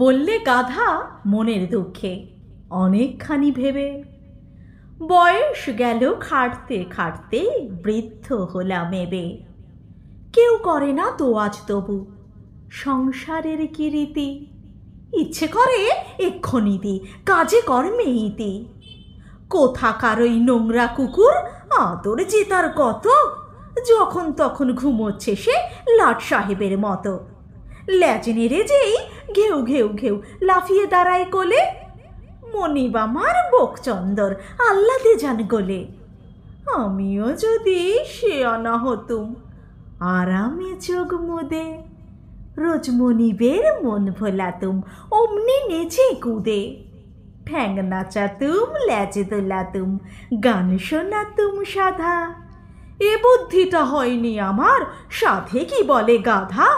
বললে গাধা মনের দুঃখে অনেকখানি ভেবে। বয়স গেল খাটতে খাটতে বৃদ্ধ হলাম এবে। কেউ করে না তো আজ তবু সংসারের কি রীতি। ইচ্ছে করে এক্ষুনি দি কাজে কর্মে ইতি। কোথাকার ওই নোংরা কুকুর আদর যে তার কত, যখন তখন ঘুমোচ্ছে সে লাট সাহেবের মতো। ল্যাজ নেড়ে যেই ঘেউ ঘেউ ঘেউ লাফিয়ে দাঁড়ায় কোলে। মনিব আমার বকচন্দর আহ্লাদে যান গোলে। আমিও যদি সে আনা হতুম আরামে চোখ মুদে, রোজ মনিবের মন ভোলাতুম অমনি নেচে কুদে। ঠ্যাং নাচাতুম ল্যাজ দোলাতুম গান শোনাতুম সাধা। এ বুদ্ধিটা হয়নি আমার, সাধে কি বলে গাধা।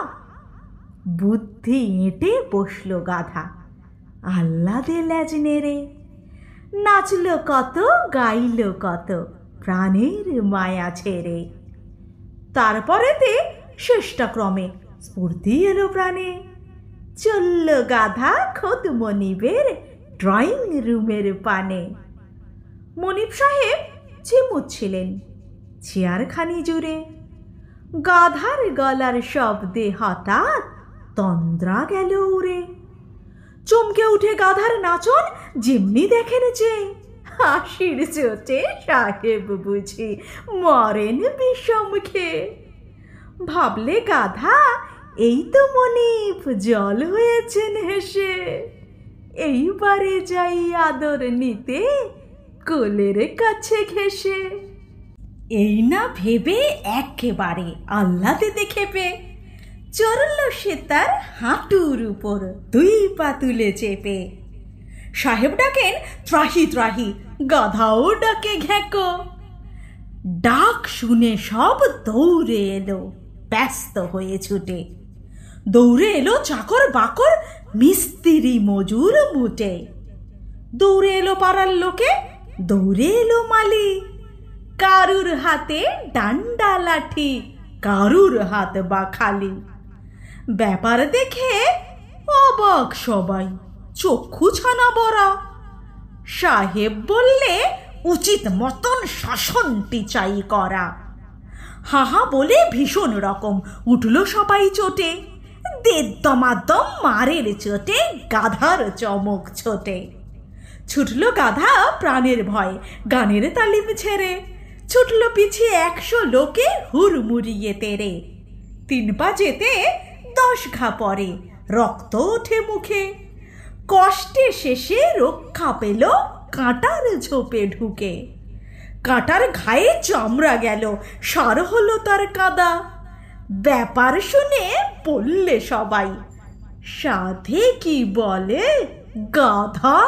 বুদ্ধি এঁটে বসল গাধা আহ্লাদে ল্যাজ নেড়ে। নাচল কত গাইল কত প্রাণের মায়া ছেড়ে। তারপরেতে শেষ্টাক্রমে স্ফূর্তি এলো প্রাণে। চলল গাধা খোদ মনিবের ড্রয়িং রুমের পানে। মনিব সাহেব ঝিমুচ্ছিলেন চেয়ারখানি জুড়ে। গাধার গলার শব্দে হঠাৎ তন্দ্রা গেল উড়ে। চমকে উঠে গাধার নাচন যেমনি দেখেন যে, হাসির চোটে সাহেব বুঝি মরেন বিষম খেয়ে। ভাবলে গাধা এই তো মনিব জল হয়েছেন হেসে। এইবারে যাই আদর নিতে কোলের কাছে ঘেসে। এই না ভেবে একেবারে আহ্লাদে খেপে চড়ল সে তার হাঁটুর উপর দুই পা তুলে চেপে। সাহেব ডাকেন ত্রাহি ত্রাহি, গাধাও ডাকে ঘ্যাঁকো। ডাক শুনে সব দৌড়ে এলো ব্যস্ত হয়ে ছুটে। দৌড়ে এলো চাকর বাকর মিস্ত্রি মজুর মুটে। দৌড়ে এলো পাড়ার লোকে, দৌড়ে এলো মালি। কারুর হাতে ডান্ডা লাঠি, কারুর হাত বা খালি। ব্যাপার দেখে অবাক সবাই, চক্ষু ছানা বড়া। সাহেব বললে উচিত মতন শাসনটি চাই করা। হাহা বলে ভীষণ রকম উঠল সবাই চোটে। দেদমাদম মারের চোটে গাধার চমক ছোটে। ছুটল গাধা প্রাণের ভয় গানের তালিম ছেড়ে। ছুটল পিছিয়ে 100 লোকে হুড়মুড়িয়ে তেরে। 3 পা যেতে 10 ঘা পরে, রক্ত ওঠে মুখে। কষ্টে শেষে রক্ষা পেল কাঁটার ঝোপে ঢুকে। কাঁটার ঘায়ে চামড়া গেল, সার হলো তার কাদা। ব্যাপার শুনে বললে সবাই, সাধে কি বলে গাধা।